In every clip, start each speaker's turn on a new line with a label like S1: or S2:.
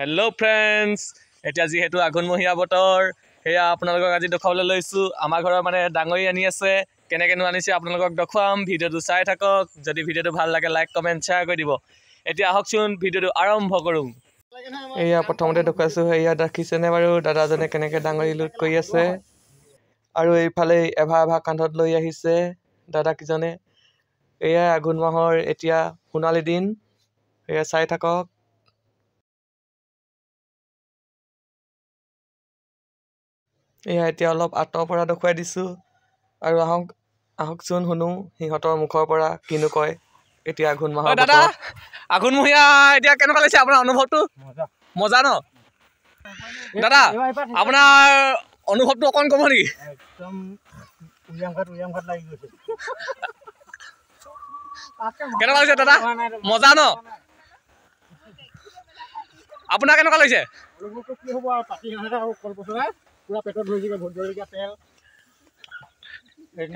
S1: Hello' friends, এতিয়া যিহেতু আঘোণমহীয়া বতৰ, সেয়া আপোনালোকক আজি দেখুৱাবলৈ লৈছোঁ। আমাৰ ঘৰৰ মানে ডাঙৰি আনি আছে, কেনেকৈনো আনিছে আপোনালোকক দেখুৱাম। ভিডিঅ'টো চাই থাকক। যদি ভিডিঅ'টো ভাল লাগে লাইক কমেণ্ট শ্বেয়াৰ কৰি দিব। এতিয়া আহকচোন ভিডিঅ'টো আৰম্ভ কৰোঁ। এয়া প্ৰথমতে দেখুৱাইছোঁ, এয়া দেখিছেনে বাৰু দাদাজনে কেনেকৈ ডাঙৰি লোড কৰি আছে। আৰু এইফালে এভা কান্ধত লৈ আহিছে দাদাকেইজনে। এয়া আঘোণ মাহৰ এতিয়া সোণালী দিন, এয়া চাই থাকক। এয়া এতিয়া অলপ আঁতৰৰ পৰা দেখুৱাই দিছোঁ, আৰু আহকচোন শুনো সিহঁতৰ মুখৰ পৰা কিনো কয়। এতিয়া আঘোণ মাহৰ দাদা আঘোণমহীয়া এতিয়া কেনেকুৱা লাগিছে আপোনাৰ অনুভৱটো? মজা ন দাদা? আপোনাৰ অনুভৱটো অকণ ক'ব নেকি? কেনেকুৱা লাগিছে দাদা? মজা ন? আপোনাৰ কেনেকুৱা লাগিছে?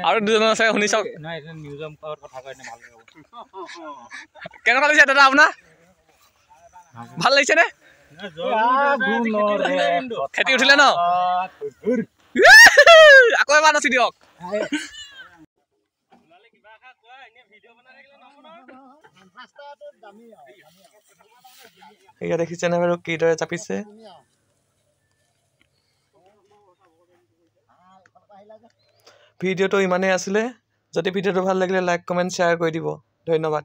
S1: আৰু দুজন আছে শুনি চাওক। কেনেকুৱা লাগিছে দাদা আপোনাৰ? ভাল লাগিছে নে? খেতি উঠিলে ন? আকৌ এবাৰ নাচি দিয়ক। এয়া দেখিছেনে বাৰু কিদৰে চাপিছে? ভিডিঅ'টো ইমানেই আছিলে। যদি ভিডিঅ'টো ভাল লাগিলে লাইক কমেণ্ট শ্বেয়াৰ কৰি দিব। ধন্যবাদ।